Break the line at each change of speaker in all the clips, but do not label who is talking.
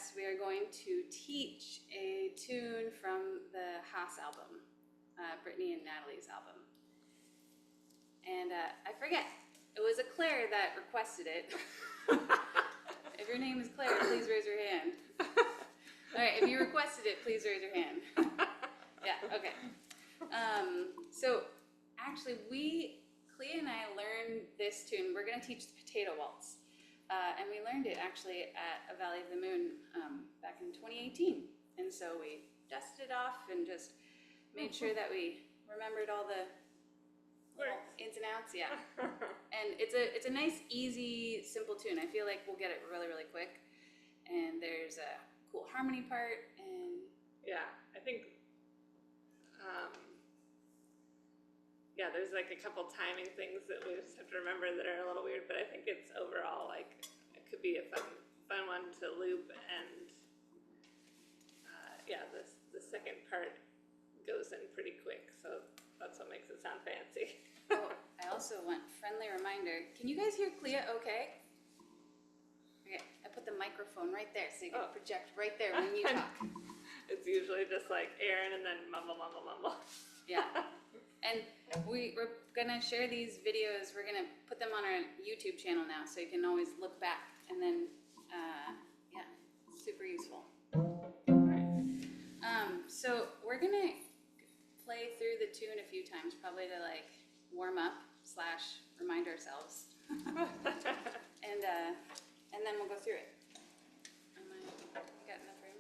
request, we are going to teach a tune from the Haas album, Britney and Natalie's album. And I forget, it was a Claire that requested it. If your name is Claire, please raise your hand. All right, if you requested it, please raise your hand. Yeah, okay. So actually, Clea and I learned this tune. We're going to teach the Potato Waltz. And we learned it actually at a Valley of the Moon back in 2018. And so we dusted it off and just made sure that we remembered all the little ins and outs. Yeah. And it's a nice, easy, simple tune. I feel like we'll get it really, really quick. And there's a cool harmony part. And
yeah, I think, yeah, there's like a couple timing things that we just have to remember that are a little weird, but I think it's overall like, it could be a fun one to loop, and yeah, the second part goes in pretty quick, so that's what makes it sound fancy.
Oh, I also want friendly reminder. Can you guys hear Clea okay? Okay, I put the microphone right there so you can project right there when you talk.
It's usually just like Aaron and then mumble, mumble, mumble.
Yeah. And we're going to share these videos. We're going to put them on our YouTube channel now, so you can always look back. And then, yeah, super useful. So we're going to play through the tune a few times, probably to like warm up / remind ourselves. And then we'll go through it. Got enough room?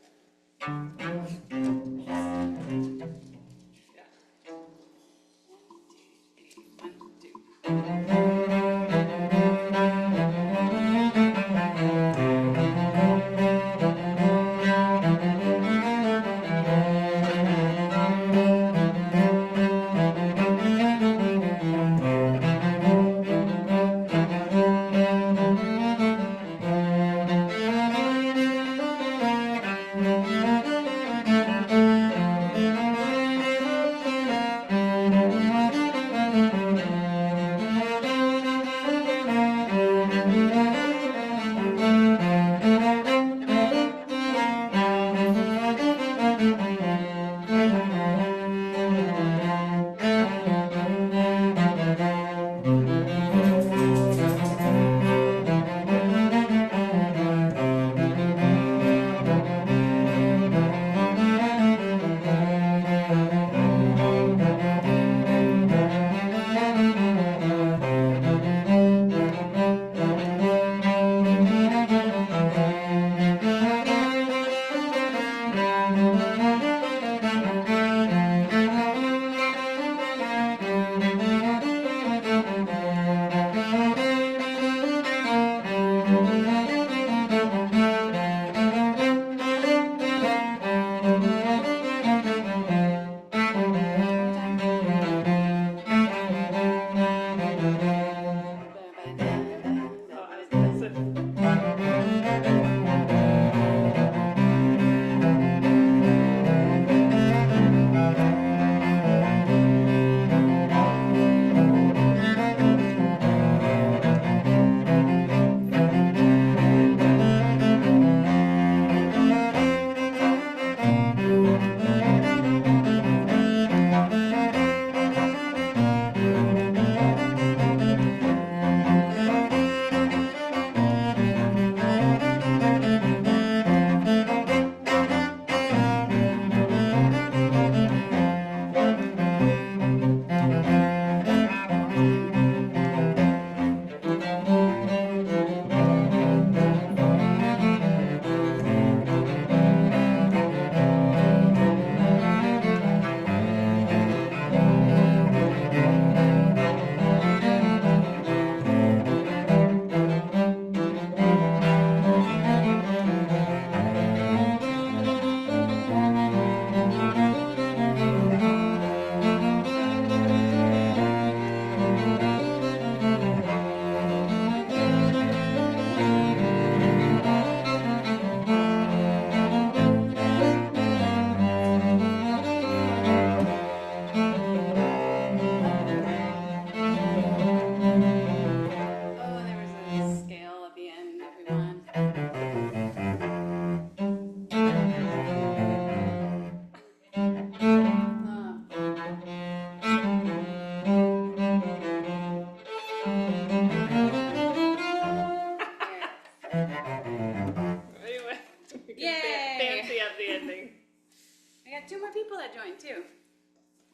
Carla joined too.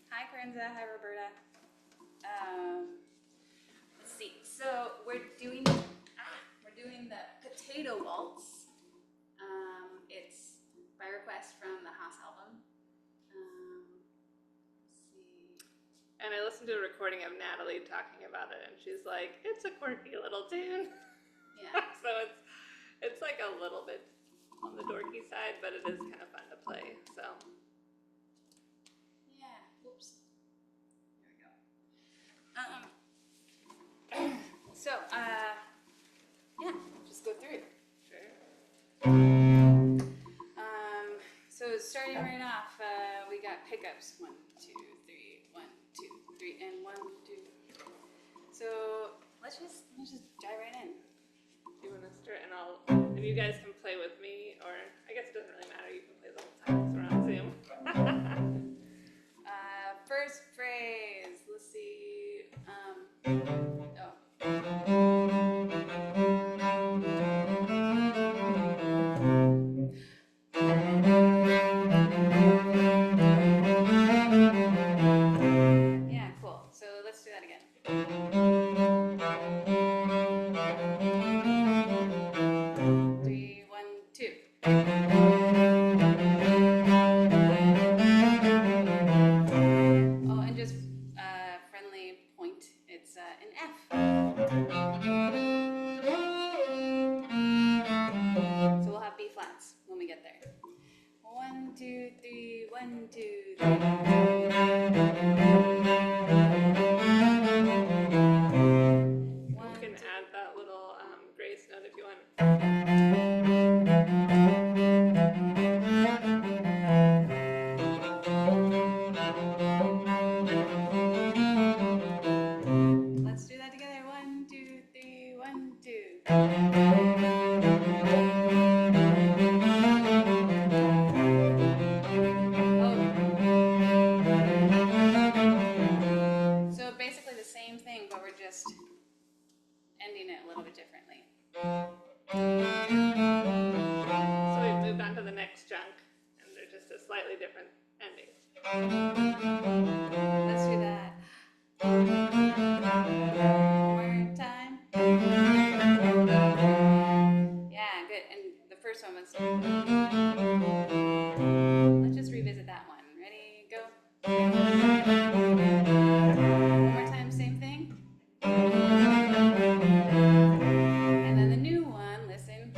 Hi, Corinza. Hi, Roberta. Let's see. So we're doing the Potato Waltz. It's by request from the Haas album. Let's see.
And I listened to a recording of Natalie talking about it, and she's like, "It's a quirky little tune."
Yeah.
So it's like a little bit on the dorky side, but it is kind of fun to play. So.
Yeah. Whoops. There we go. So yeah, just go through it.
Sure.
So starting right off, we got pickups. 1, 2, 3, 1, 2, 3, and 1, 2. So let's just dive right in.
You want to start, and you guys can play with me, or I guess it doesn't really matter. You can play the whole time because we're on Zoom.
First phrase. Let's see. Yeah, cool. So let's do that again. 3, 1, 2. Oh, and just friendly point. It's an F. So we'll have B flats when we get there. 1, 2, 3, 1, 2, 3.
You can add that little grace note if you want.
Let's do that together. 1, 2, 3, 1, 2. So basically the same thing, but we're just ending it a little bit differently.
So we've moved on to the next chunk, and they're just a slightly different ending.
Let's do that. One more time. Yeah, good. And the first one was. Let's just revisit that one. Ready? Go. One more time, same thing. And then the new one, listen.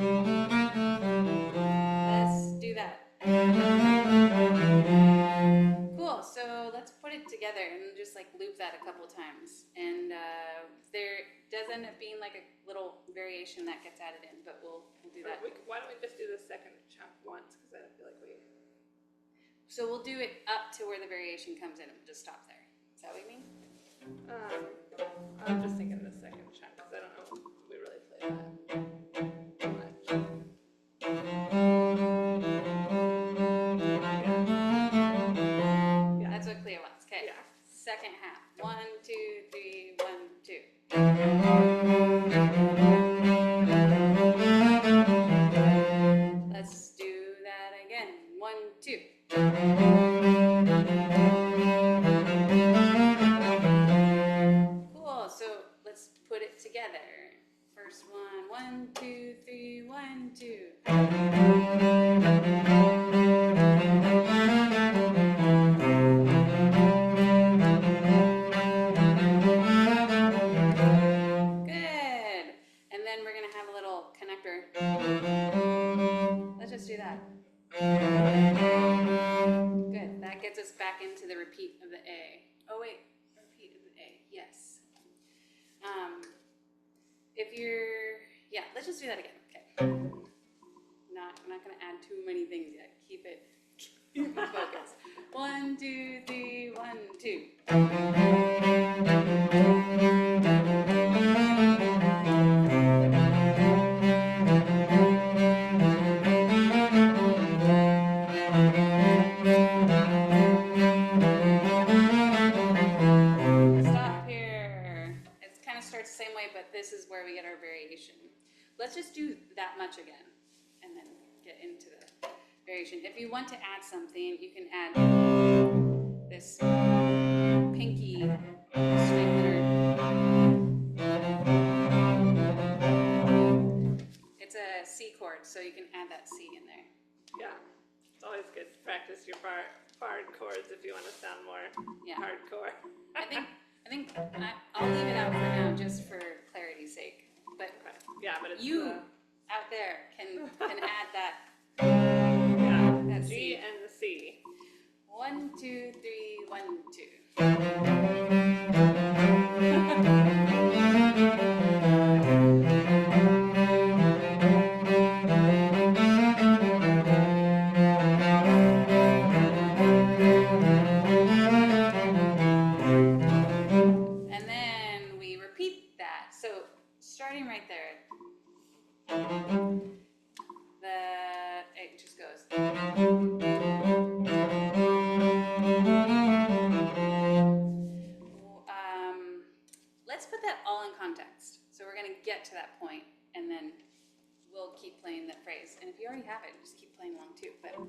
Let's do that. Cool, so let's put it together and just like loop that a couple times. And there does end up being like a little variation that gets added in, but we'll do that.
Why don't we just do the second chunk once, because I don't feel like we...
So we'll do it up to where the variation comes in and we'll just stop there. Is that what you mean?
I'm just thinking the second chunk, because I don't know if we really play that much. Yeah.
That's what clear was. Okay.
Yeah.
Second half. 1, 2, 3, 1, 2. Let's do that again. 1, 2. Cool. So let's put it together. First one. 1, 2, 3, 1, 2. Good. And then we're going to have a little connector. Let's just do that. Good. That gets us back into the repeat of the A. Oh, wait. Repeat of the A. Yes. If you're... Yeah, let's just do that again. Okay. I'm not going to add too many things yet. Keep it focused. 1, 2, 3, 1, 2. Stop here. It kind of starts the same way, but this is where we get our variation. Let's just do that much again, and then get into the variation. If you want to add something, you can add this pinky swing that it's a C chord, so you can add that C in there.
Yeah, it's always good to practice your barred chords if you want to sound more hardcore.
I think I'll leave it out for now just for clarity's sake. But
yeah, but it's
you out there can add that.
Yeah,
that
G
C.
and the C.
1, 2, 3, 1, 2. And then we repeat that. So starting right there, it just goes. Let's put that all in context. So we're going to get to that point, and then we'll keep playing that phrase. And if you already have it, just keep playing along too. But 1,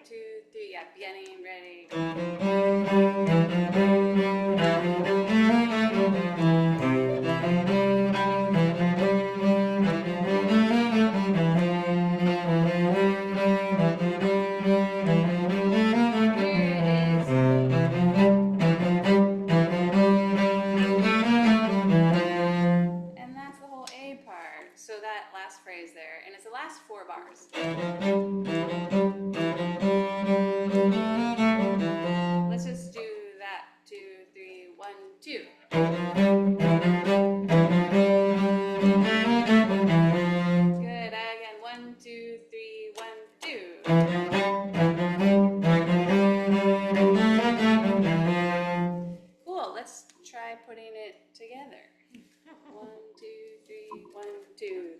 2, 3, yeah, beginning, ready. So that last phrase there, and it's the last 4 bars. Let's just do that. 2, 3, 1, 2. Good. Again. 1, 2, 3, 1, 2. Cool. Let's try putting it together. 1, 2, 3, 1, 2.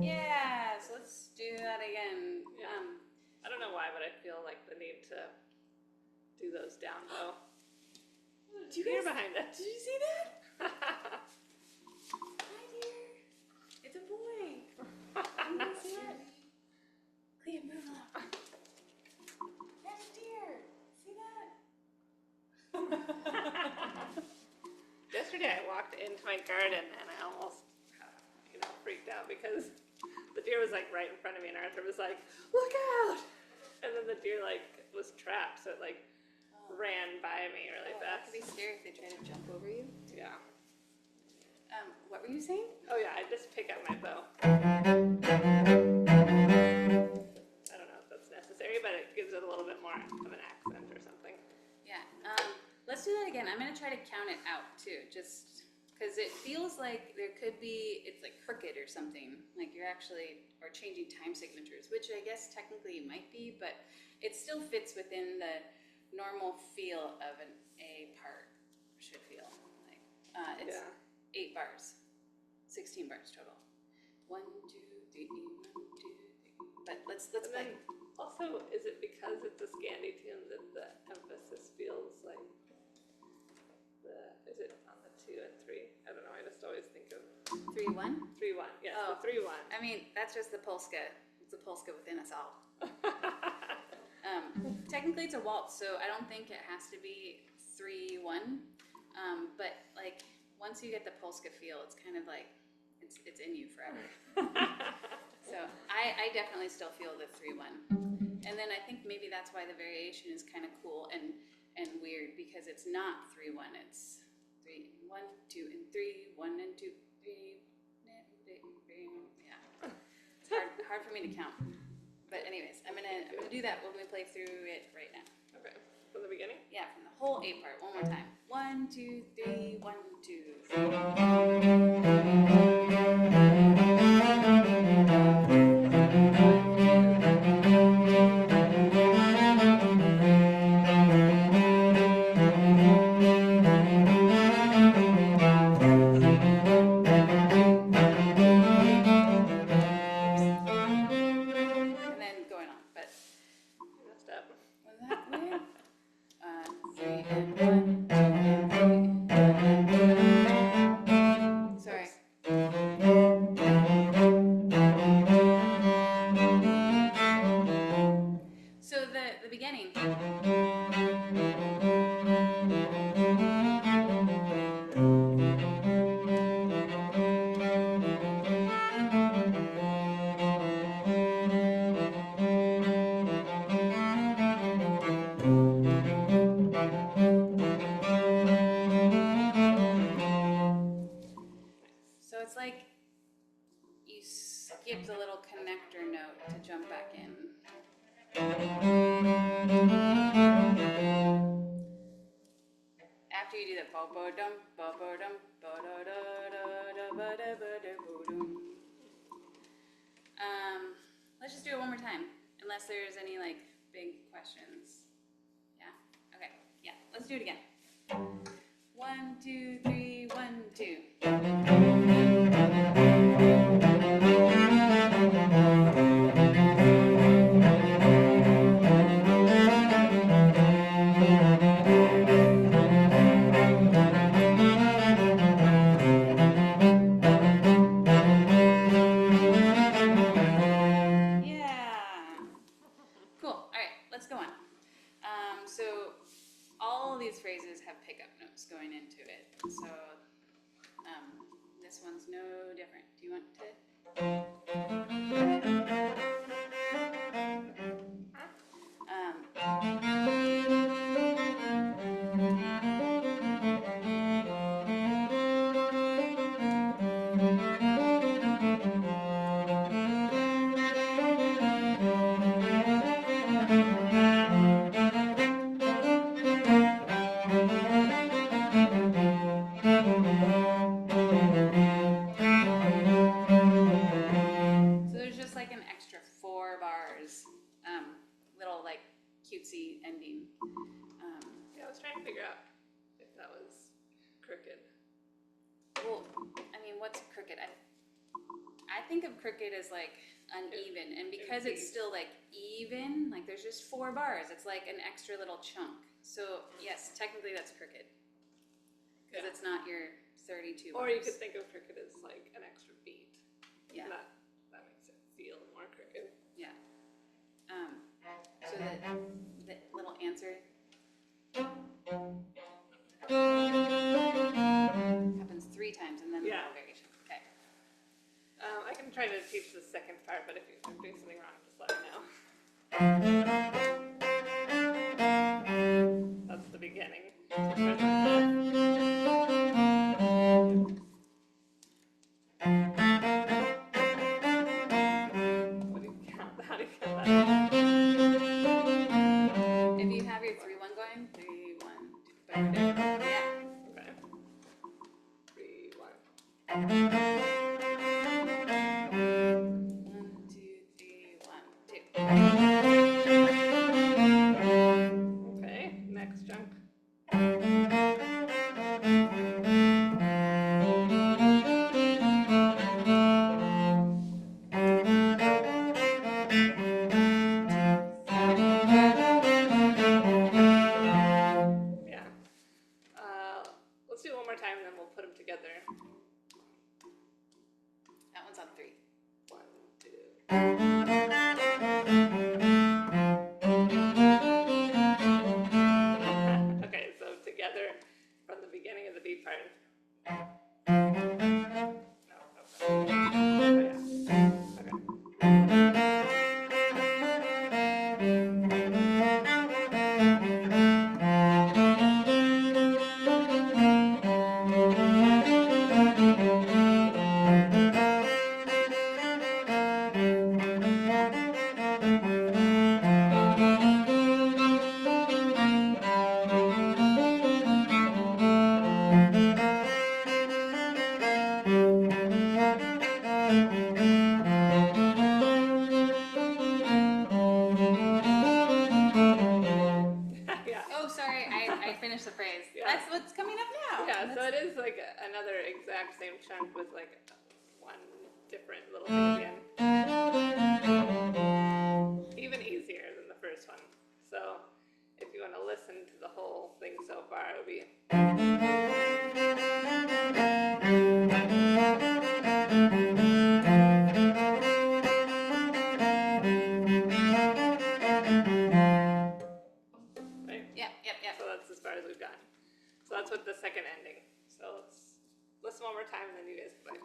Yeah, so let's do that again.
I don't know why, but I feel like the need to do those down low. Deer behind us.
Did you see that? Hi, dear. It's a boy. Can you see it? Clea, move along. There's a deer. See that?
Yesterday I walked into my garden and I almost, freaked out because the deer was like right in front of me and Arthur was like, "Look out!" And then the deer was trapped, so it ran by me really fast.
That could be scary if they try to jump over you.
Yeah.
What were you saying?
Oh yeah, I just pick up my bow. I don't know if that's necessary, but it gives it a little bit more of an accent or something.
Yeah. Let's do that again. I'm going to try to count it out too, just because it feels like there could be, it's like crooked or something, like you're actually, or changing time signatures, which I guess technically you might be, but it still fits within the normal feel of an A part should feel like. It's 8 bars, 16 bars total. 1, 2, 3, 1, 2, 3. But let's play.
Also, is it because it's a Scandi tune that the emphasis feels like is it on the 2 and 3? I don't know. I just always think of
3, 1?
3, 1. Yes,
Oh.
the 3, 1.
I mean, that's just the polska. It's the polska within us all. Technically it's a waltz, so I don't think it has to be 3, 1. But like once you get the polska feel, it's kind of like it's in you forever. So I definitely still feel the 3, 1. And then I think maybe that's why the variation is kind of cool and weird, because it's not 3, 1. It's 3, 1, 2, and 3, 1 and 2, 3. Yeah, it's hard for me to count. But anyways, I'm gonna do that when we play through it right now.
Okay, from the beginning?
Yeah, from the whole A part, one more time. 1, 2, 3, 1, 2. bo-bo-dum, bo-bo-dum, bo-do-do-do-do-ba-da-ba-da-boo-dum. Let's just do it one more time, unless there's any like big questions. Yeah? Okay, yeah, let's do it again. 1, 2, 3, 1, 2. Phrases have pickup notes going into it, so this one's no different. Do you want to? Cutesy ending.
Yeah, I was trying to figure out if that was crooked.
Well, I mean, what's crooked? I think of crooked as like uneven, and because it's still like even, like there's just 4 bars. It's like an extra little chunk. So yes, technically that's crooked because it's not your 32 bars.
Or you could think of crooked as like an extra beat.
Yeah.
That makes it feel more crooked.
Yeah. So the little answer happens 3 times, and then the little variation. Okay.
I can try to teach the second part, but if I'm doing something wrong, just let me know. That's the beginning. What do you count? How do you count that?
If you have your 3-1 going, 3, 1, 2, 5, yeah.
Okay. 3, 1.
1, 2, 3, 1, 2.
Okay, next chunk. Let's do it one more time and then we'll put them together.
That one's on 3.
1, 2. Okay, so together from the beginning of the beat part. No, okay. Oh, yeah. Okay.
Finish the phrase. Yeah. That's what's coming up now.
Yeah, so it is like another exact same chunk with like one different little thing at the end. Even easier than the first one. So if you want to listen to the whole thing so far, it would be. So that's as far as we've gotten. So that's what the second ending. So let's listen one more time and then you guys play.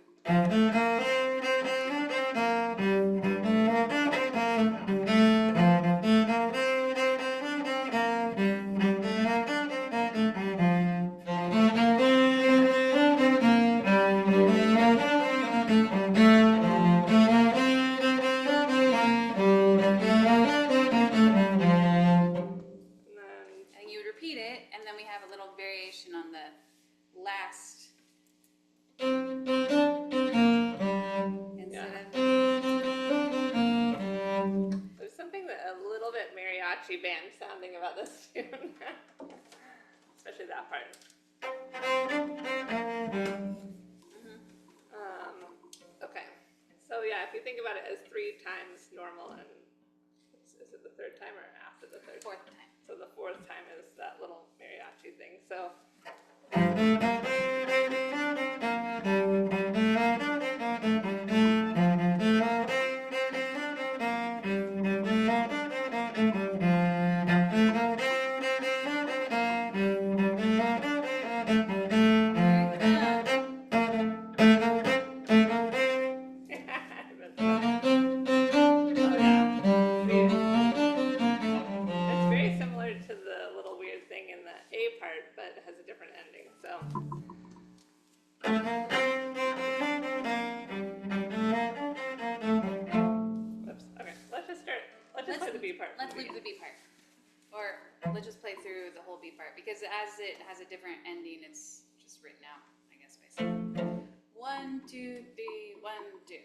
You would repeat it, and then we have a little variation on the last instead of.
There's something that a little bit mariachi band sounding about this tune, especially that part. Okay, so yeah, if you think about it as 3 times normal, and is it the 3rd time or after the 3rd?
4th time.
So the 4th time is that little mariachi thing. So.
Let's leave the B part. Or let's just play through the whole B part, because as it has a different ending, it's just written out, I guess, basically. 1, 2, 3, 1, 2.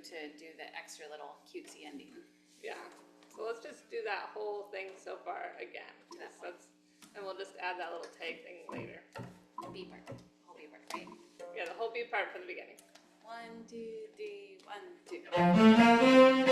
To do the extra little cutesy ending.
Yeah. So let's just do that whole thing so far again. And we'll just add that little tag thing later.
The B part. The whole B part, right?
Yeah, the whole B part from the beginning.
1, 2, 3, 1, 2, 3, 1, 2.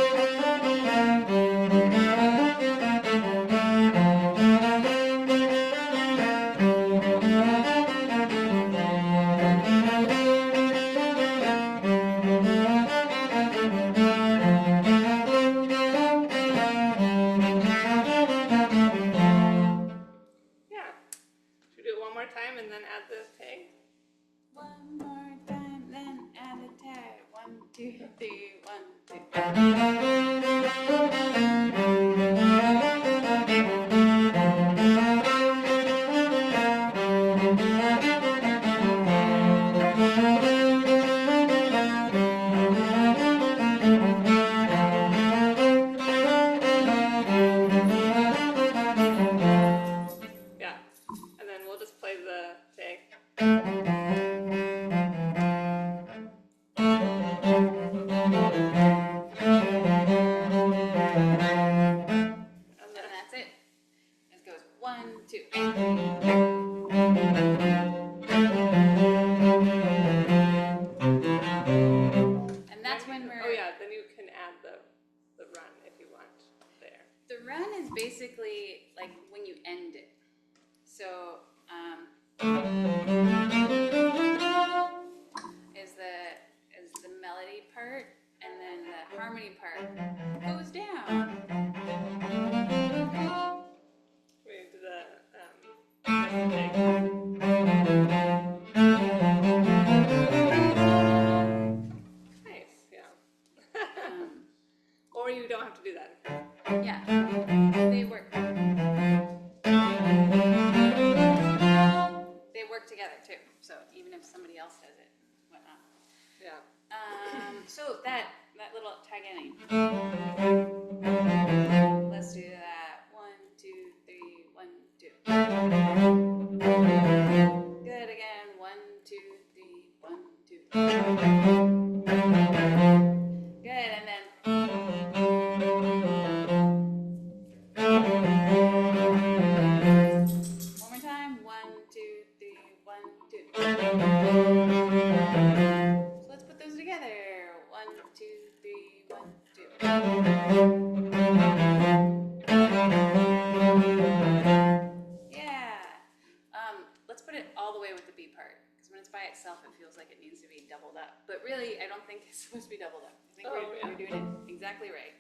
with the B part. Because when it's by itself, it feels like it needs to be doubled up. But really, I don't think it's supposed to be doubled up. I think we're doing it exactly right.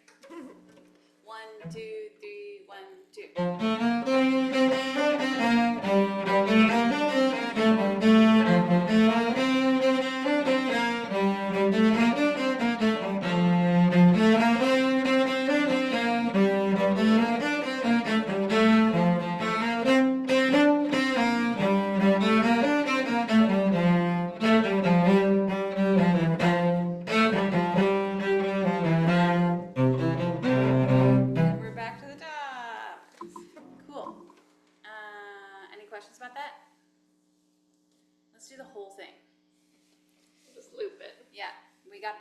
1, 2, 3, 1, 2. We're back to the top. Cool. Any questions about that? Let's do the whole thing.
Just loop it.
Yeah, we got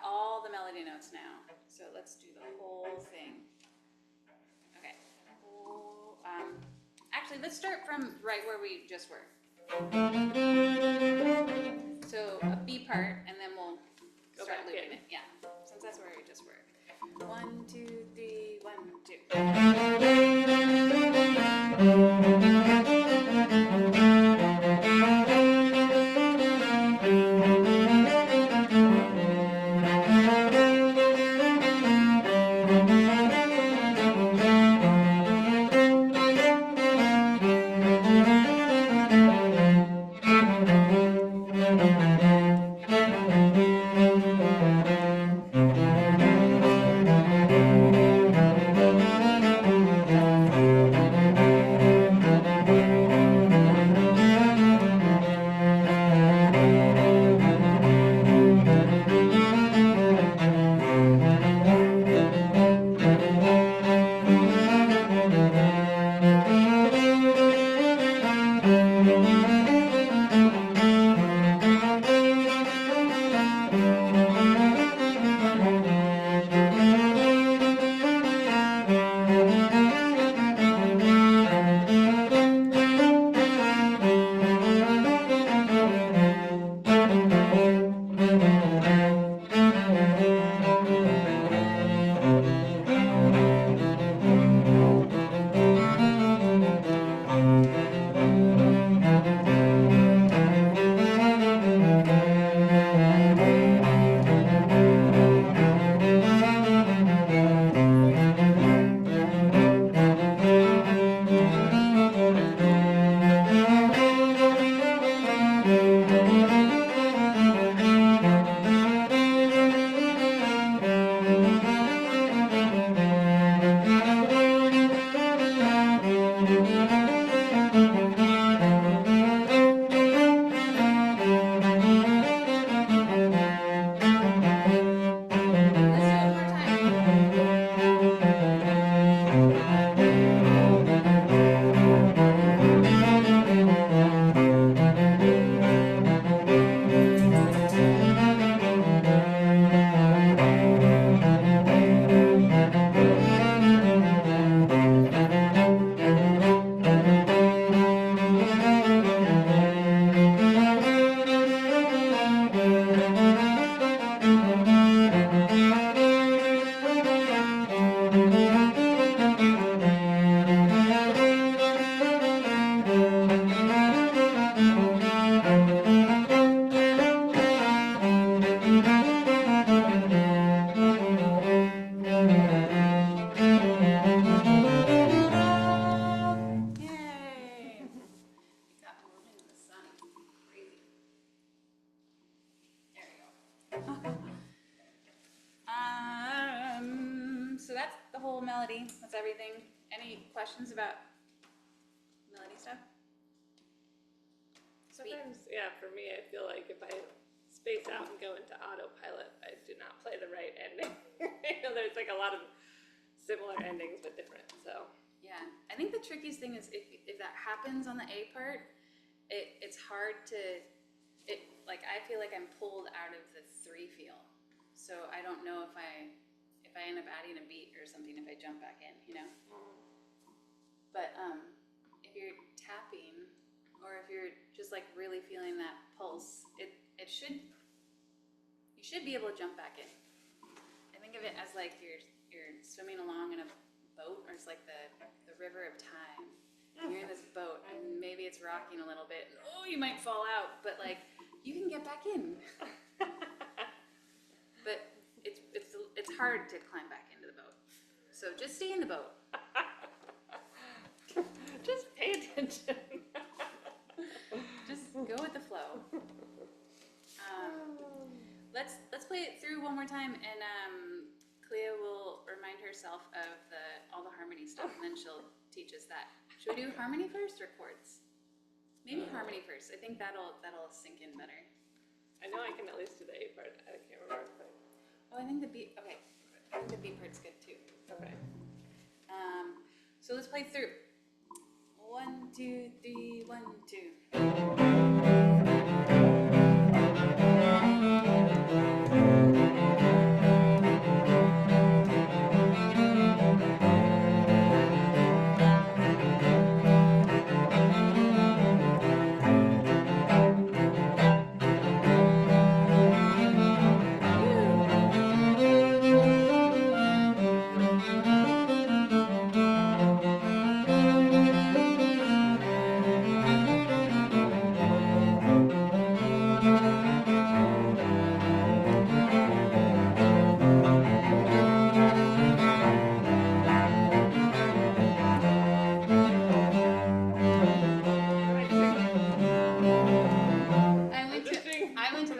all the melody notes now. So let's do the whole thing. Okay. Actually, let's start from right where we just were. So a B part, and then we'll start looping it. Yeah, since that's where we just were. 1, 2, 3, 1, 2. So that's the whole melody. That's everything. Any questions about melody stuff? Sweet.
Sometimes, yeah, for me, I feel like if I space out and go into autopilot, I do not play the right ending. There's like a lot of similar endings but different, so.
Yeah, I think the trickiest thing is if that happens on the A part, it's hard to, like I feel like I'm pulled out of the 3 feel. So I don't know if I end up adding a beat or something if I jump back in, you know? But if you're tapping, or if you're just like really feeling that pulse, you should be able to jump back in. I think of it as like you're swimming along in a boat, or it's like the river of time. you're in this boat, and maybe it's rocking a little bit, and oh, you might fall out, but like, you can get back in. But it's hard to climb back into the boat. So just stay in the boat.
Just pay attention.
Just go with the flow. Let's play it through one more time, and Clea will remind herself of all the harmony stuff, and then she'll teach us that. Should we do harmony first or chords? Maybe harmony first. I think that'll sink in better.
I know I can at least do the A part. I can't remember.
Oh, I think the B. Okay, I think the B part's good too.
Okay.
So let's play through. 1, 2, 3, 1, 2.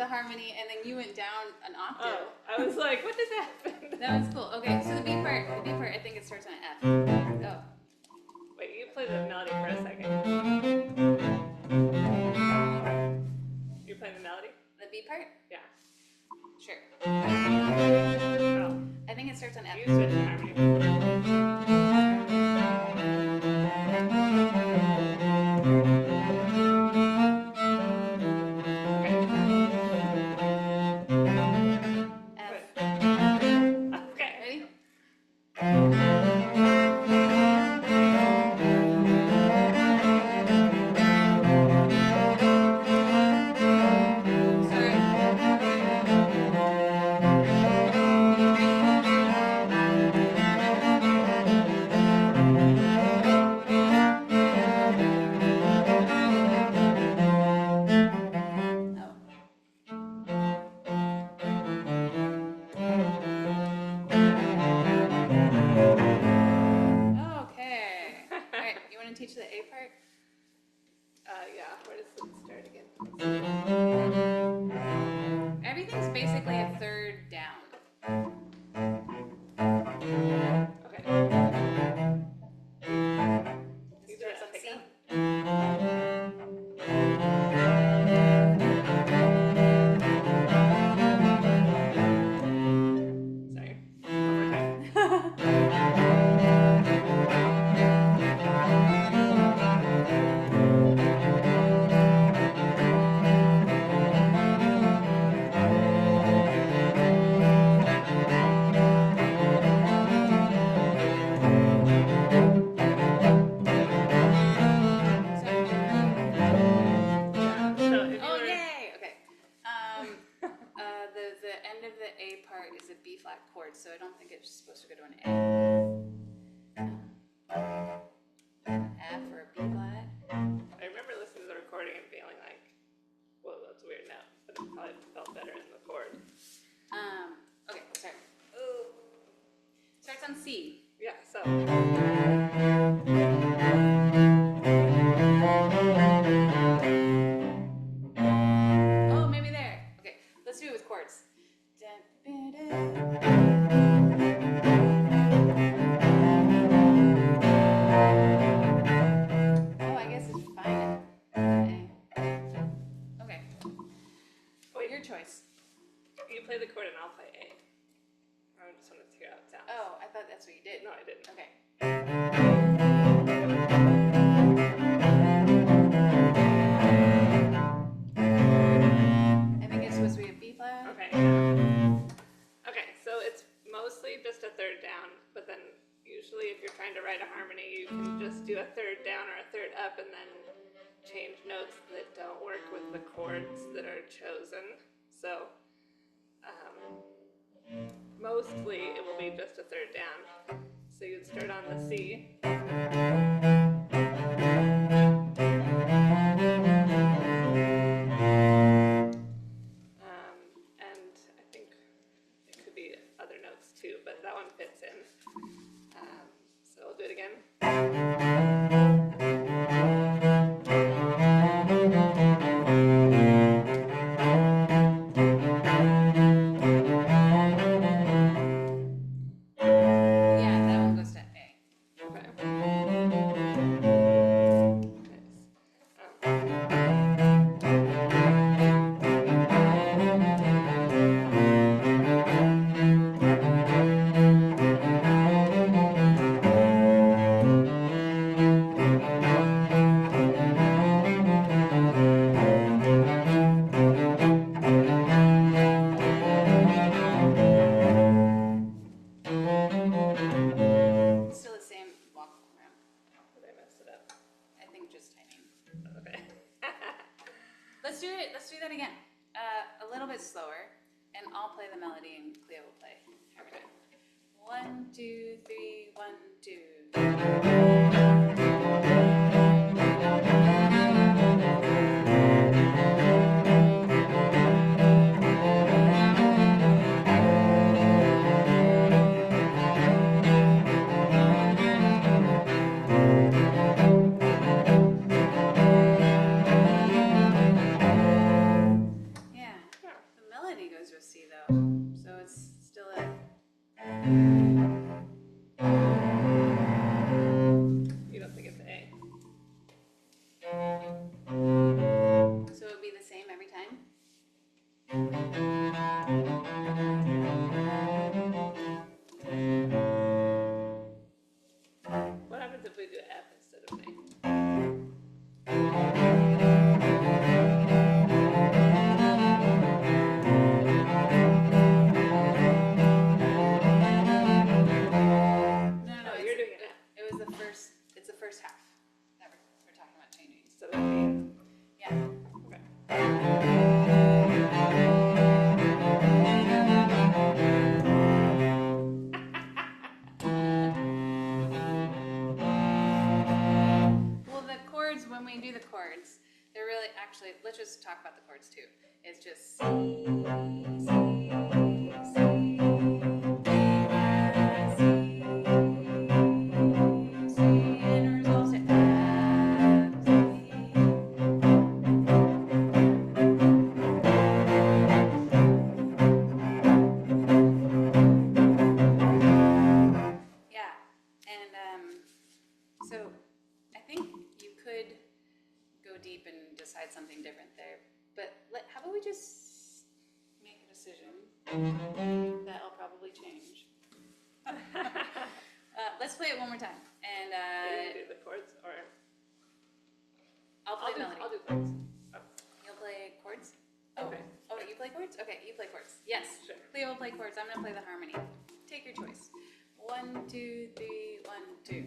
Harmony, and then you went down an octave.
Oh, I was like, what just happened?
That was cool. Okay, so the B part, I think it starts on an F. Oh.
Wait, you play the melody for a second. You're playing the melody?
The B part?
Yeah.
Sure.
Oh.
I think it starts on F.
You switch to harmony.
Everything's basically a third down.
Okay.
It starts on C.
Sorry.
So I don't think it's supposed to go to an A. F or a B flat.
I remember listening to the recording and feeling like, whoa, that's a weird note, but it probably felt better in the chord.
Okay, sorry. Ooh. Starts on C.
Yeah, so.
Oh, maybe there. Okay, let's do it with chords.
Play the chord and I'll play A. I just wanted to hear how it sounds.
Oh, I thought that's what you did.
No, I didn't.
Okay. I think it's supposed to be a B flat.
Okay. Okay, so it's mostly just a third down, but then usually if you're trying to write a harmony, you can just do a third down or a third up and then change notes that don't work with the chords that are chosen. So mostly it will be just a third down. So you'd start on the C.
Let's do it. Let's do that again. A little bit slower, and I'll play the melody and Cleo will play. Okay. 1, 2, 3, 1, 2. Though, so it's still a.
You don't think it's A?
So it would be the same every time?
What happens if we do F instead of A?
First half that we're talking about changing.
Instead of A.
Yeah.
Okay.
Well, the chords, when we do the chords, they're really, actually, let's just talk about the chords too. It's just C, C, C, C, and it resolves to F, C. Yeah, and so I think you could go deep and decide something different there, but how about we just make a decision that'll probably change. Let's play it one more time, and
You do the chords, or
I'll play melody.
I'll do chords. Oh.
You'll play chords?
Okay.
Oh, you play chords? Okay, you play chords. Yes.
Sure.
Cleo will play chords. I'm gonna play the harmony. Take your choice. 1, 2, 3, 1, 2.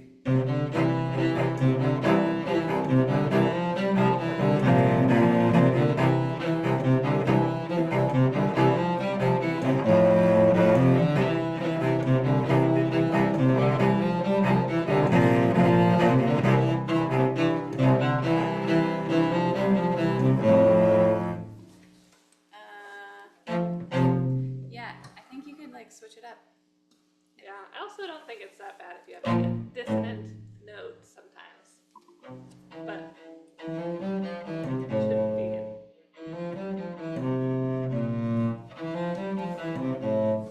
Yeah, I think you could like switch it up.
Yeah, I also don't think it's that bad if you have like a dissonant note sometimes. But it shouldn't be.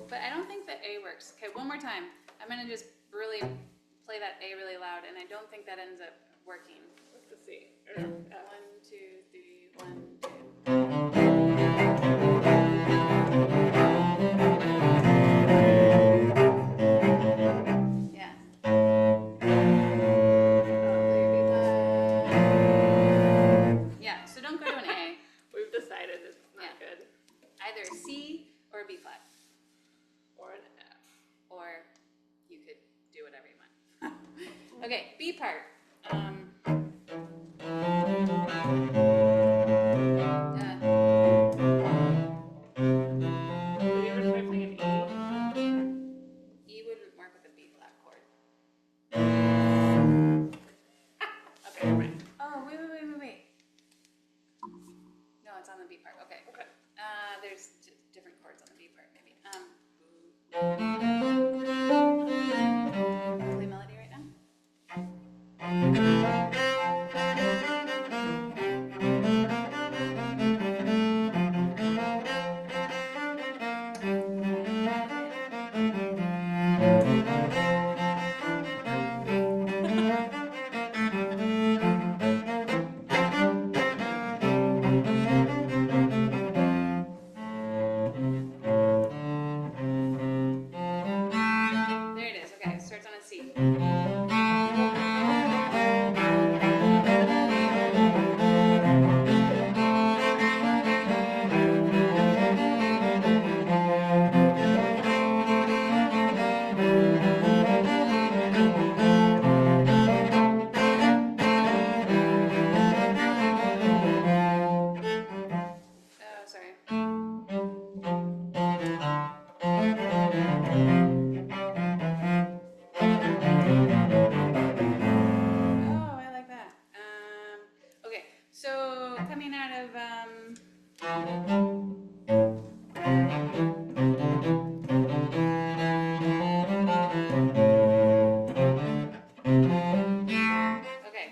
But I don't think that A works. Okay, one more time. I'm gonna just really play that A really loud, and I don't think that ends up working.
What's the C? Or,
1, 2, 3, 1, 2. Yeah. Yeah, so don't go to an A.
We've decided it's not good.
Either C or B flat.
Or an F.
Or you could do whatever you want. Okay, B part.
Did you ever try playing an
E wouldn't work with a B flat chord. Okay, never mind. Oh, wait. No, it's on the B part. Okay.
Okay.
There's different chords on the B part, maybe. Play melody right now? Okay,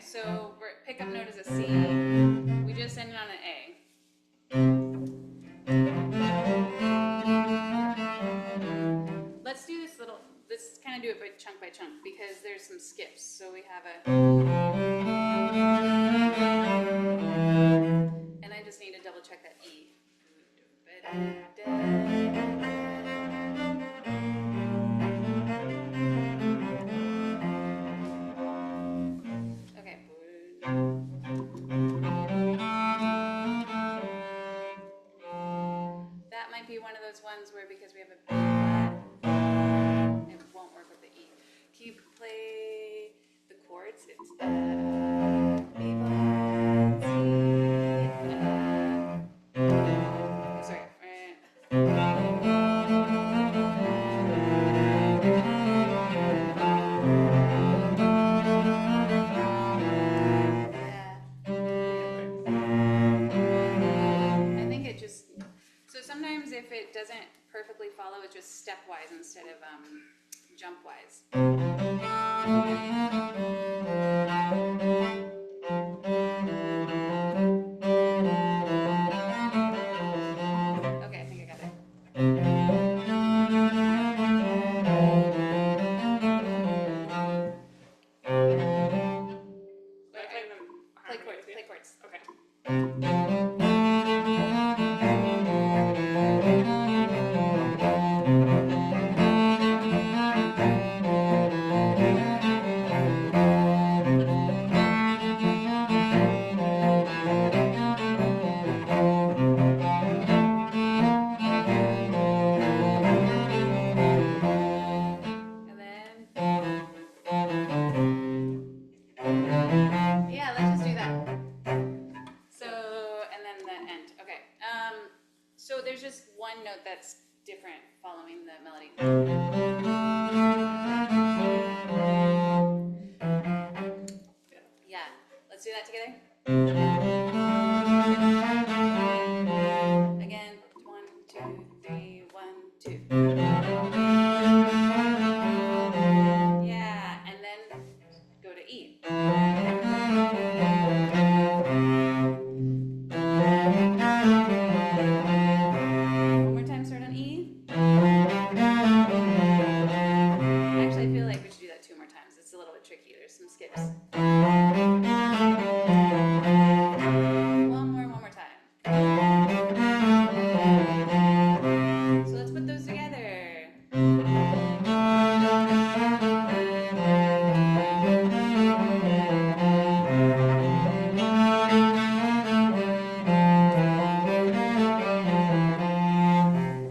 so pickup note is a C. We just ended on an A. Let's do this little, let's kind of do it by chunk, because there's some skips. So we have a, and I just need to double check that E. Okay. That might be one of those ones where because we have a B flat, it won't work with the E. Can you play the chords? It's B flat, C, sorry. I think it just, so sometimes if it doesn't perfectly follow, it's just stepwise instead of jumpwise. Okay, I think I got it. Play chords.
Okay.
Yeah, let's just do that. So, and then the end. Okay. So there's just one note that's different following the melody. Yeah. Let's do that together. Again. 1, 2, 3, 1, 2. Yeah, and then go to E. One more time, start on E. Actually, I feel like we should do that 2 more times. It's a little bit tricky. There's some skips. One more time. So let's put those together.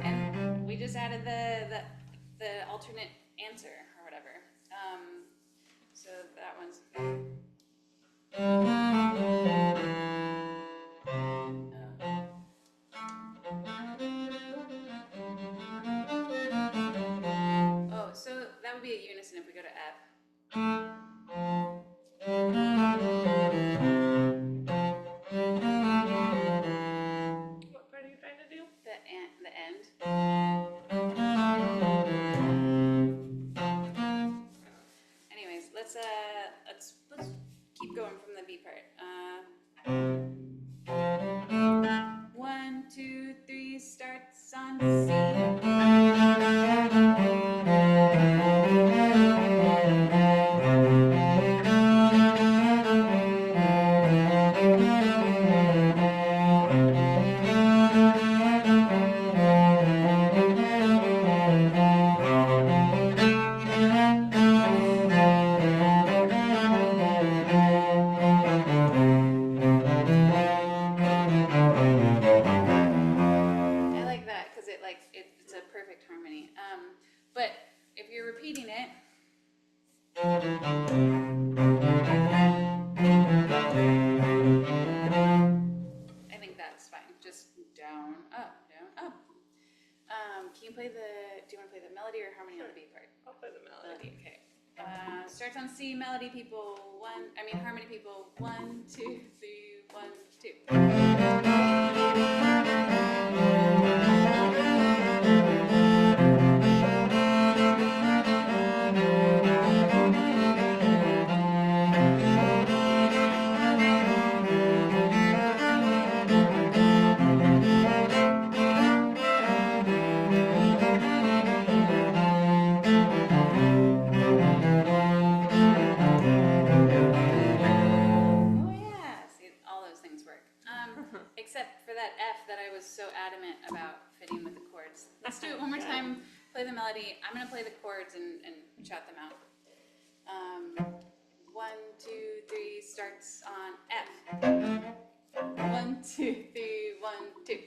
And we just added the alternate answer or whatever. So that one's. Oh, so that would be a unison if we go to F.
What part are you trying to do?
The end. Anyways, let's keep going from the B part. 1, 2, 3 starts on C. It's a perfect harmony. But if you're repeating it, I think that's fine. Just down, up, down, up. Can you play do you want to play the melody or harmony on the B part?
I'll play the melody.
Okay. Starts on C, melody people, harmony people, 1, 2, 3, 1, 2. that F that I was so adamant about fitting with the chords. Let's do it one more time. Play the melody. I'm gonna play the chords and shout them out. 1, 2, 3 starts on F. 1, 2, 3, 1, 2.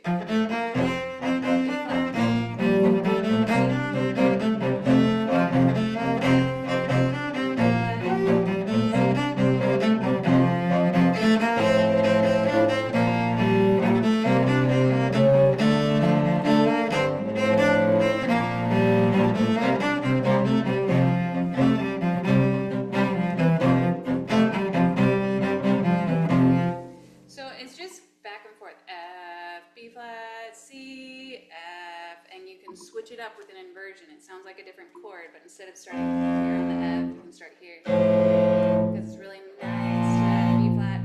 Switch it up with an inversion. It sounds like a different chord, but instead of starting here on the F, you can start here. Because it's really nice to B flat,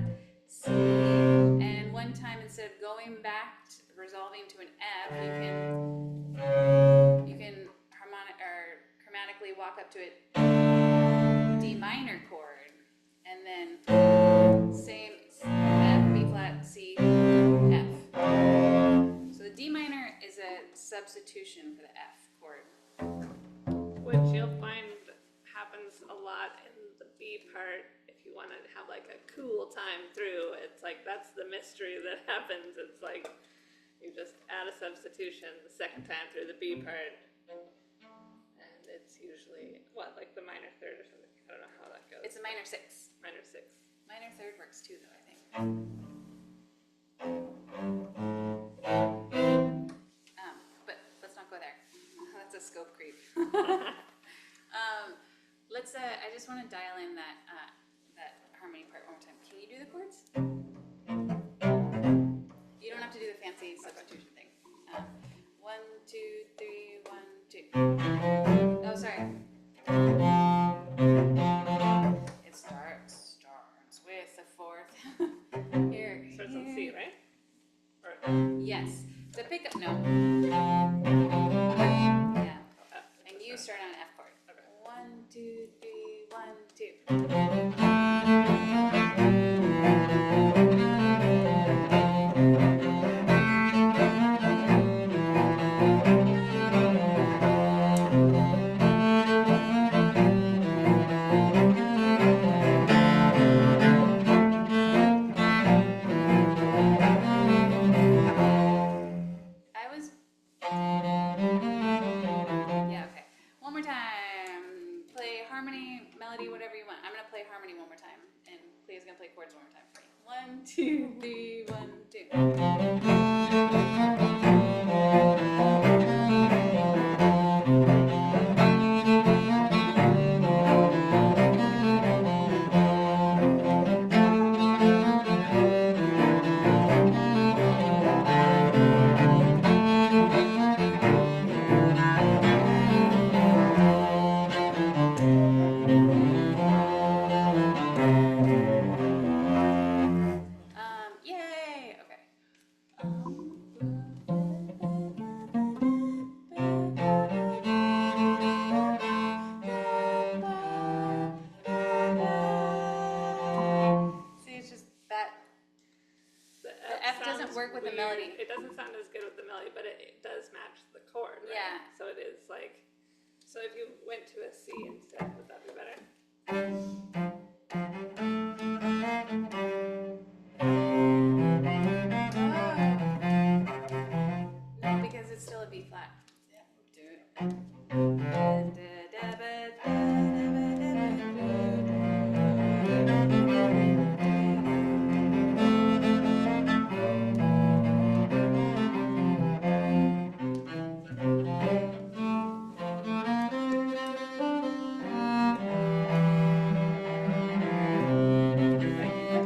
C. And one time, instead of going back to resolving to an F, you can harmonic or chromatically walk up to it D minor chord, and then same F, B flat, C, F. So the D minor is a substitution for the F chord.
Which you'll find happens a lot in the B part. If you want to have like a cool time through, it's like that's the mystery that happens. It's like you just add a substitution the second time through the B part, and it's usually what, like the minor third or something. I don't know how that goes.
It's a minor 6.
Minor 6.
Minor third works too, though, I think. But let's not go there. That's a scope creep. I just want to dial in that harmony part one more time. Can you do the chords? You don't have to do the fancy substitution thing. 1, 2, 3, 1, 2. Oh, sorry. It starts with the fourth. Here.
Starts on C, right? Or
yes. The pickup note. Yeah. And you start on F chord.
Okay.
1, 2, 3, 1, 2. Yeah, okay. One more time. Play harmony, melody, whatever you want. I'm gonna play harmony one more time, and Clea's gonna play chords one more time for me. 1, 2, 3, 1, 2. Yay! Okay. See, it's just that
the
F doesn't
sounds
work with the
weird.
melody.
It doesn't sound as good with the melody, but it does match the chord, right?
Yeah.
So it is like, so if you went to a C instead, would that be better?
No, because it's still a B flat. Do it.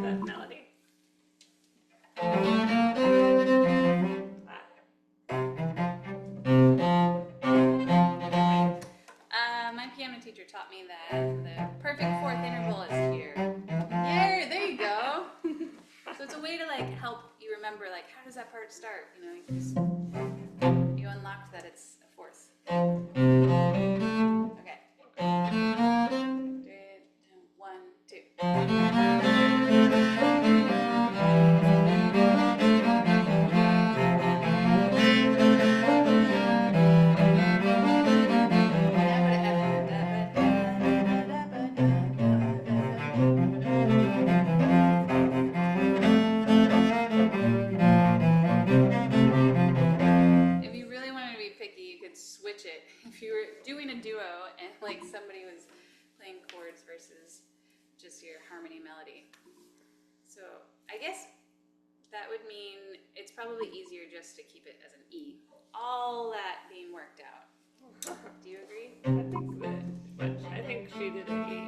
That melody.
My piano teacher taught me that the perfect fourth interval is here. Yeah, there you go. So it's a way to like help you remember like how does that part start? You know, you unlocked that it's a fourth. Okay. 1, 2. it if you were doing a duo and like somebody was playing chords versus just your harmony melody. So I guess that would mean it's probably easier just to keep it as an E. All that being worked out. Do you agree?
I think she did an E.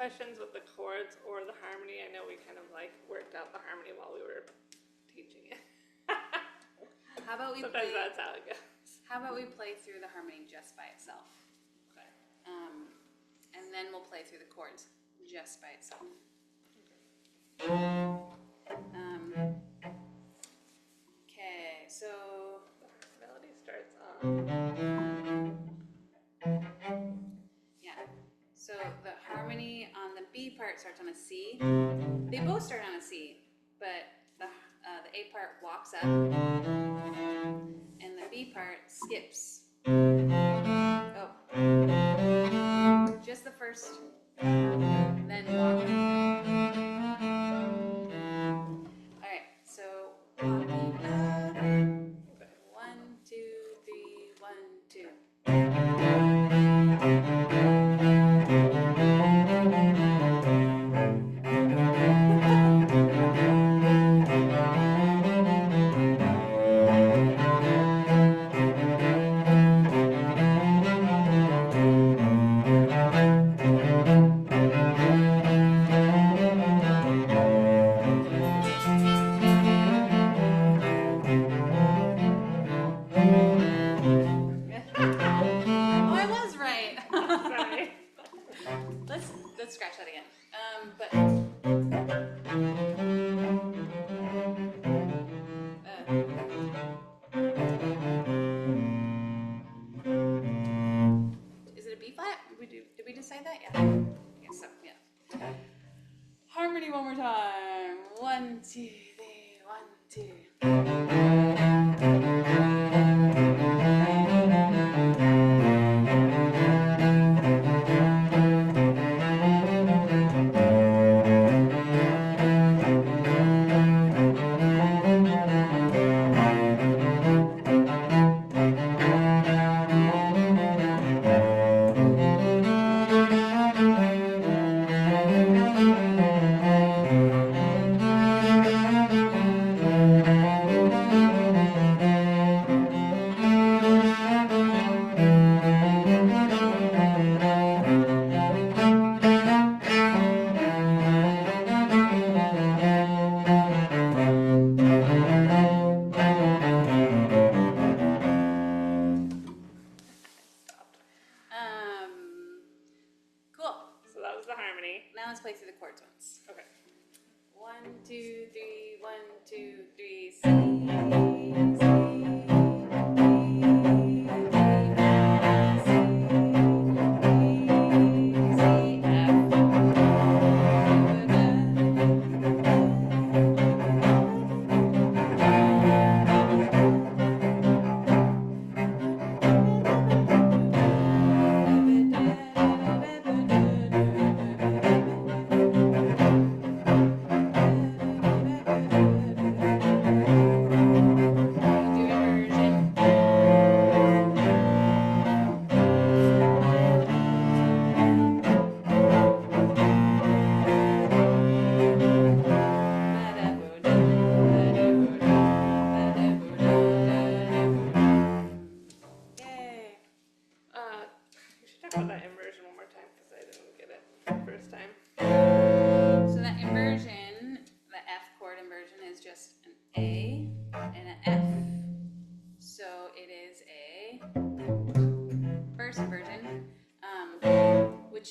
Questions with the chords or the harmony? I know we kind of like worked out the harmony while we were teaching it.
How about we
Sometimes that's how it goes.
How about we play through the harmony just by itself?
Okay.
And then we'll play through the chords just by itself. Okay, so
the melody starts on.
So the harmony on the B part starts on a C. They both start on a C, but the A part walks up, and the B part skips. Oh, just the first, then walk. All right, so walking up. 1, 2, 3, 1, 2.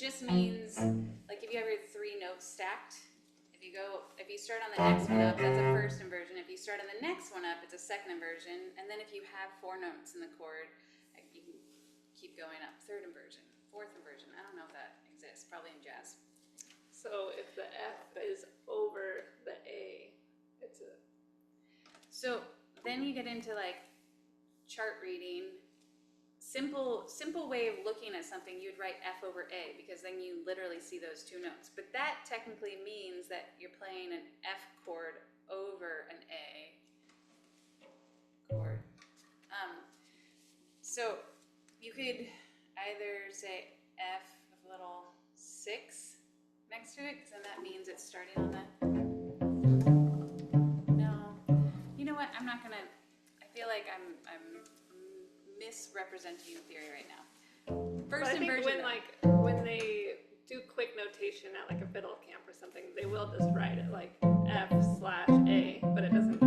just means, like if you have your 3 notes stacked, if you start on the next one up, that's a first inversion. If you start on the next one up, it's a second inversion. And then if you have 4 notes in the chord, you can keep going up. Third inversion, fourth inversion. I don't know if that exists, probably in jazz.
So if the F is over the A, it's a...
So then you get into like chart reading. Simple way of looking at something, you'd write F over A because then you literally see those 2 notes. But that technically means that you're playing an F chord over an A chord. So you could either say F with a little 6 next to it, because then that means it's starting on the... No. You know what? I'm not gonna... I feel like I'm misrepresenting theory right now. First inversion,
when they do quick notation at like a fiddle camp or something, they will just write it like F/A, but it doesn't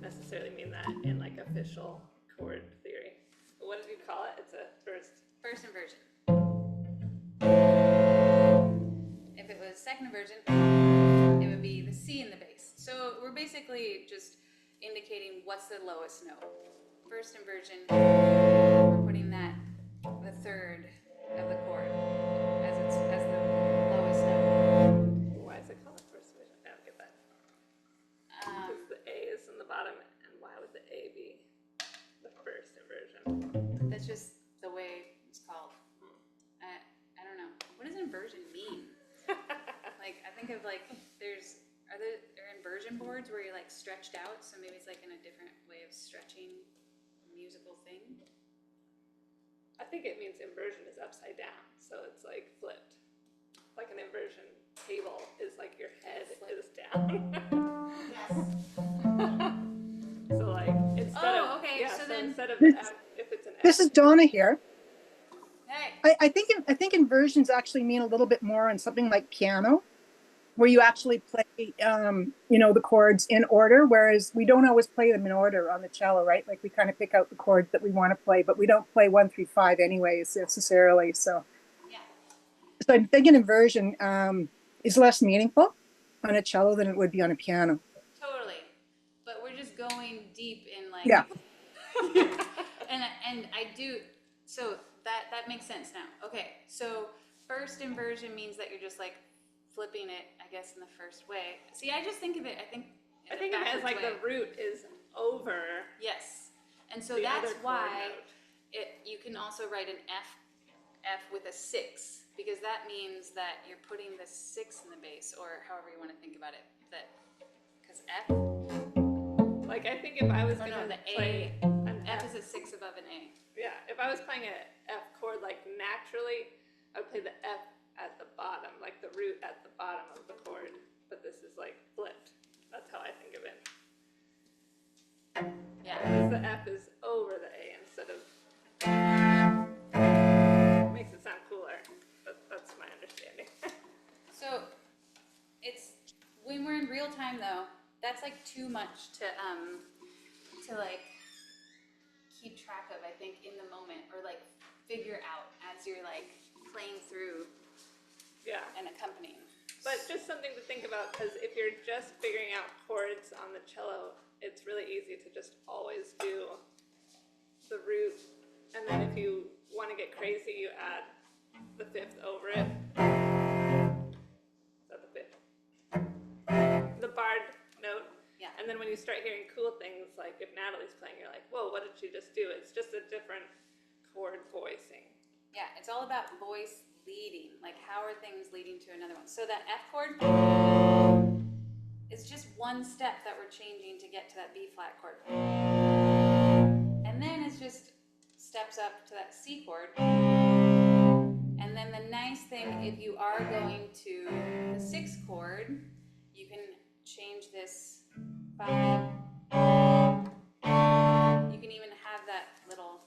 necessarily mean that in like official chord theory. What did you call it? It's a first
inversion. If it was second inversion, it would be the C in the bass. So we're basically just indicating what's the lowest note. First inversion, we're putting that the third of the chord as the lowest note.
Why is it called the first inversion? I don't get that. Because the A is in the bottom, and why would the A be the first inversion?
That's just the way it's called. I don't know. What does inversion mean? Like, I think of like, are there inversion boards where you're like stretched out, so maybe it's like in a different way of stretching musical thing?
I think it means inversion is upside down, so it's like flipped. Like an inversion table is like your head is down. Yes. So like instead of F, if it's an F.
This is Donna here.
Hey.
I think inversions actually mean a little bit more on something like piano, where you actually play, the chords in order, whereas we don't always play them in order on the cello, right? Like we kind of pick out the chords that we want to play, but we don't play 1 through 5 anyways necessarily. So,
yeah.
So I'm thinking inversion is less meaningful on a cello than it would be on a piano.
Totally, but we're just going deep in like.
Yeah.
and I do so that makes sense now. Okay, so first inversion means that you're just like flipping it, I guess, in the first way. See, I just think of it, I think
it has like the root is over.
Yes. And so that's why you can also write an F with a 6, because that means that you're putting the 6 in the bass, or however you want to think about it. Because F.
Like I think if I was
going to
play an
F is a 6 above an A.
Yeah, if I was playing an F chord, like naturally, I would play the F at the bottom, like the root at the bottom of the chord, but this is like flipped. That's how I think of it.
Yeah.
Because the F is over the A instead of... Makes it sound cooler. That's my understanding.
So, it's, when we're in real time though, that's like too much to like keep track of, I think, in the moment, or like figure out as you're like playing through.
Yeah.
And accompanying.
But just something to think about, because if you're just figuring out chords on the cello, it's really easy to just always do the root, and then if you want to get crazy, you add the 5th over it. Is that the 5th? The barred note.
Yeah.
And then when you start hearing cool things, like if Natalie's playing, you're like, whoa, what did she just do? It's just a different chord voicing.
Yeah, it's all about voice leading, like how are things leading to another one. So that F chord is just one step that we're changing to get to that B flat chord. And then it's just steps up to that C chord. And then the nice thing, if you are going to the 6th chord, you can change this by, you can even have that little,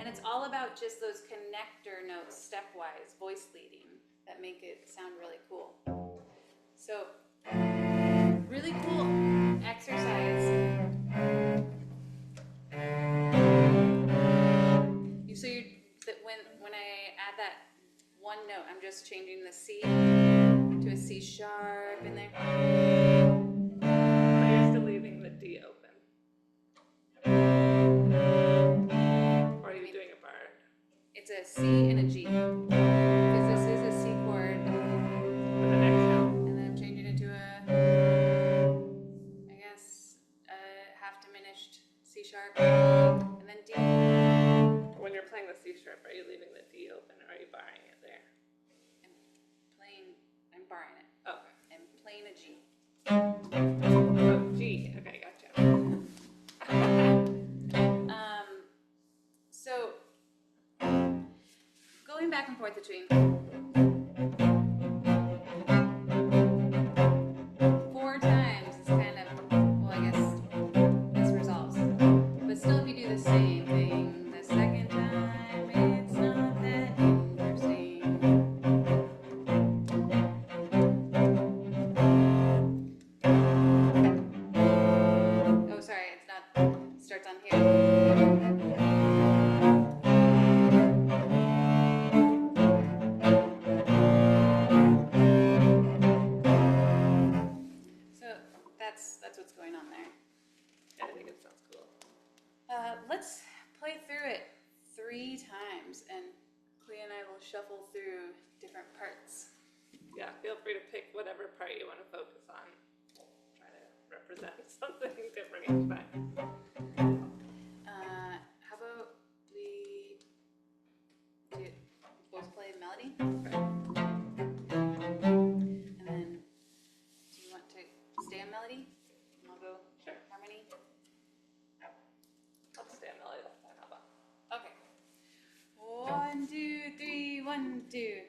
it's all about just those connector notes, stepwise, voice leading, that make it sound really cool. So, really cool exercise. So when I'm just changing the C to a C sharp in there.
But you're still leaving the D open. Or are you doing a bar?
It's a C and a G. Because this is a C chord.
For the next note.
And then I'm changing it to a, I guess, a half diminished C sharp. And then D.
When you're playing the C sharp, are you leaving the D open or are you barring it there?
I'm barring it.
Oh.
I'm playing a G.
Oh, G. Okay, gotcha.
So going back and forth between 4 times is kind of, well, I guess this resolves. But still, if you do the same thing the second time, it's not that interesting. Oh, sorry, it's not, it starts on here. That's what's going on there.
Yeah, I think it sounds cool.
Let's play through it 3 times, and Clea and I will shuffle through different parts.
Yeah, feel free to pick whatever part you want to focus on. Try to represent something different each time.
How about we both play melody?
Okay.
And then, do you want to stay on melody? And I'll go harmony.
Let's stay on melody this time. How about?
Okay. 1, 2, 3, 1, 2.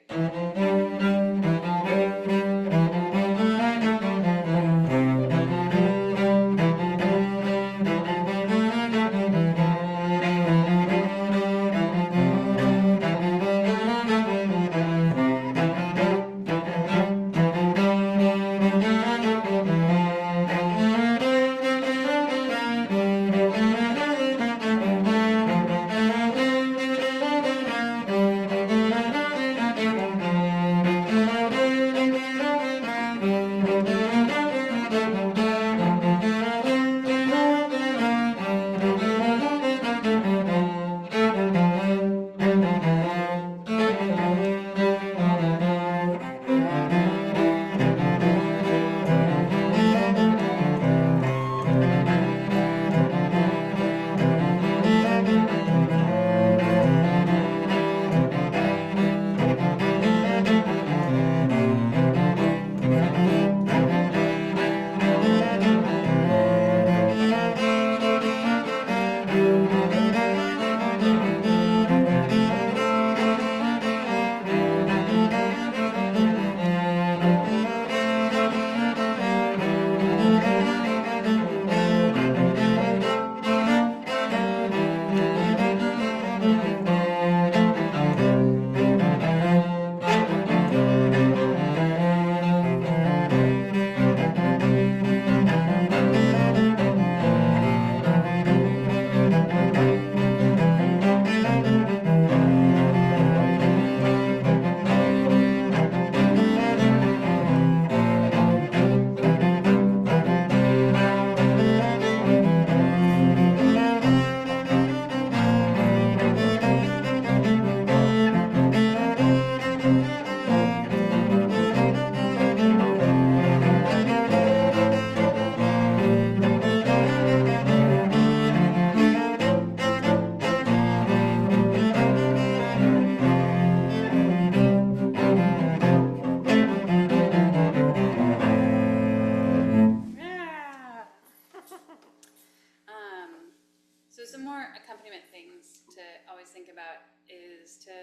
So some more accompaniment things to always think about is to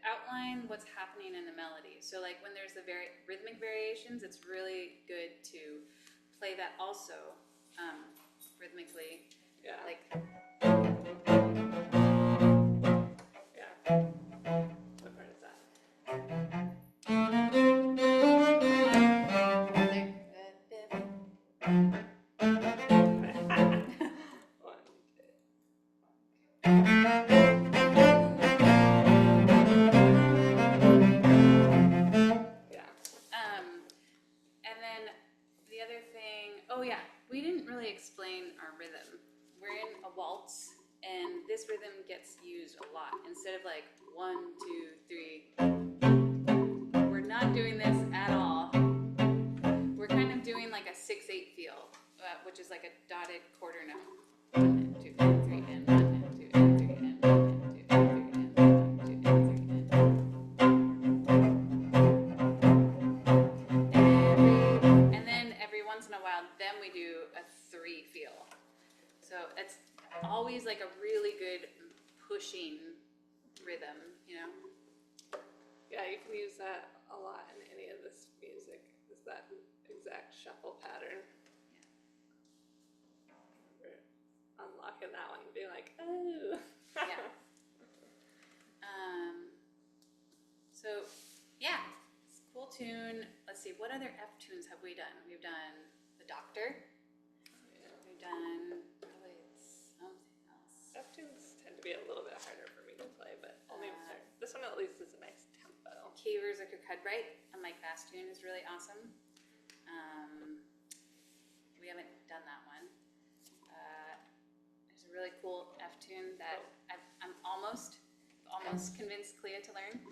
outline what's happening in the melody. So like when there's the rhythmic variations, it's really good to play that also rhythmically.
Yeah.
Like,
yeah. What part is that? One, two.
explain our rhythm. We're in a waltz, and this rhythm gets used a lot. Instead of like 1, 2, 3, we're not doing this at all. We're kind of doing like a 6/8 feel, which is like a dotted quarter note. 1 and 2 and 3 and 1 and 2 and 3 and 1 and 2 and 3 and 1 and 2 and 3 and then every once in a while, then we do a 3 feel. So it's always like a really good pushing rhythm, you know?
Yeah, you can use that a lot in any of this music, is that exact shuffle pattern. Yeah. Unlocking that one and being like, oh.
Yeah. So, yeah, it's a cool tune. Let's see, what other F tunes have we done? We've done The Doctor. We've done probably something else.
F tunes tend to be a little bit harder for me to play, but only this one at least is a nice tempo.
Cavers Like a Cudbright, a Mike Bass tune, is really awesome. We haven't done that one. There's a really cool F tune that I'm almost convinced Clea to learn.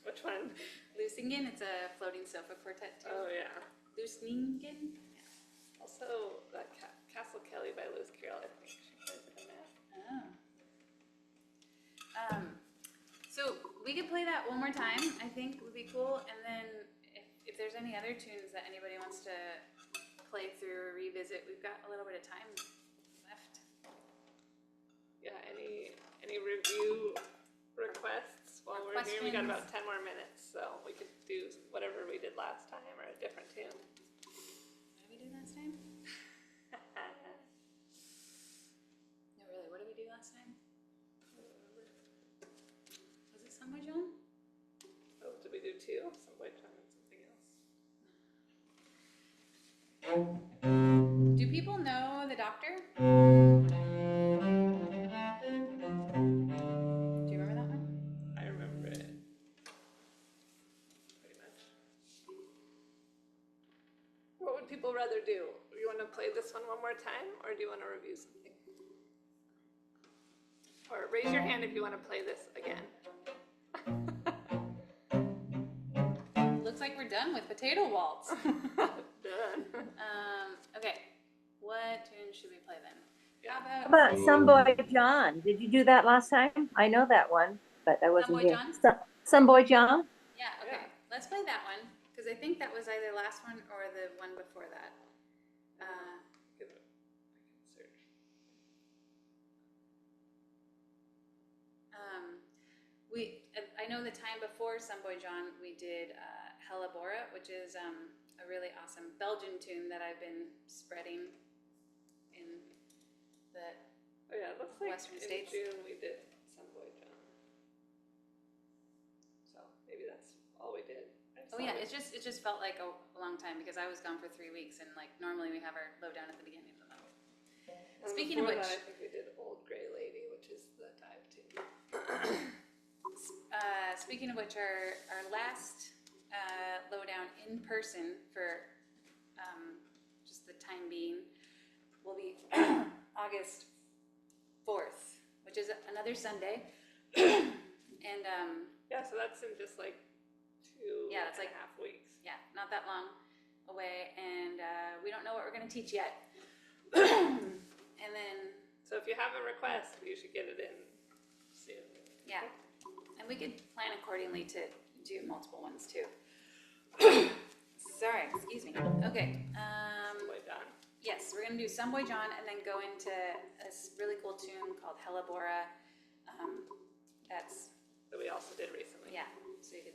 Which one?
Loosingen, it's a floating sofa quartet tune.
Oh yeah.
Loosningen? Yeah.
Also, that Castle Kelly by Liz Carroll, I think she plays in that.
Oh. So we could play that one more time, I think would be cool. And then if there's any other tunes that anybody wants to play through or revisit, we've got a little bit of time left.
Yeah, any review requests while we're here? We got about 10 more minutes, so we could do whatever we did last time or a different tune.
What did we do last time? No, really, what did we do last time? Was it Somewhere John?
Oh, did we do 2? Some white John and something else.
Do people know The Doctor? Do you remember that one?
I remember it. Pretty much. What would people rather do? You want to play this one more time, or do you want to review something? Or raise your hand if you want to play this again.
Looks like we're done with Potato Waltz.
Done.
Okay, what tune should we play then?
Yeah.
How
How about Some Boy John? Did you do that last time? I know that one, but I wasn't
Boy
here.
John?
Some Boy John?
Yeah, okay.
Yeah.
Let's play that one, because I think that was either last one or the one before that.
I can search.
I know the time before Some Boy John, we did Hellebore, which is a really awesome Belgian tune that I've been spreading in the
Oh yeah, it looks like
Western
in
States.
June we did Some Boy John. So maybe that's all we did.
Oh yeah, it just felt like a long time because I was gone for 3 weeks, and like normally we have our lowdown at the beginning of the month.
And
Speaking of
before
which,
that, I think we did Old Gray Lady, which is the dive tune.
speaking of which, our last lowdown in person for just the time being will be August 4th, which is another Sunday, and
Yeah, so that's in just like 2
Yeah, that's
and
like-
a half weeks.
yeah, not that long away, and we don't know what we're going to teach yet. And then,
So if you have a request, you should get it in soon.
yeah, and we could plan accordingly to do multiple ones too. Sorry, excuse me. Okay,
Some Boy John.
yes, we're going to do Some Boy John and then go into this really cool tune called Hellebore. That's,
That we also did recently.
yeah, so you could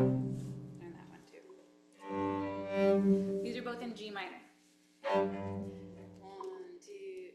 learn that one too. These are both in G minor. 1, 2,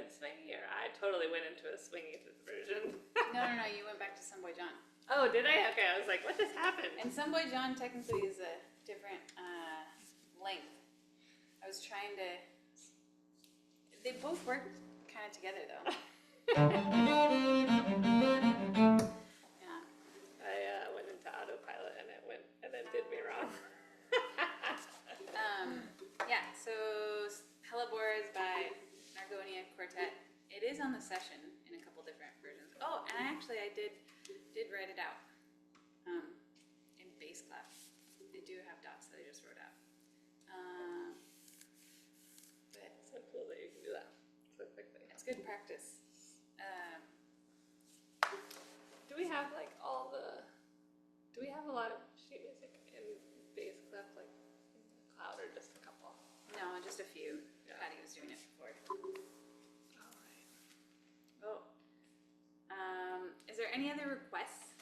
went swingy, or I totally went into a swingy version.
No, you went back to Some Boy John.
Oh, did I? Okay, I was like, what just happened?
And Some Boy John technically is a different length. I was trying to. They both work kind of together though. Yeah.
I went into autopilot and it did me wrong.
Yeah. So Hellebore is by Nargonia Quartet. It is on the session in a couple different versions. Oh, and I did write it out in bass class. I do have dots that I just wrote out. But
So cool that you can do that so quickly.
it's good practice.
Do we have like do we have a lot of sheet music in bass clef, like in the cloud, or just a couple?
No, just a few.
Yeah.
Patty was doing it before.
All right.
Oh. Is there any other requests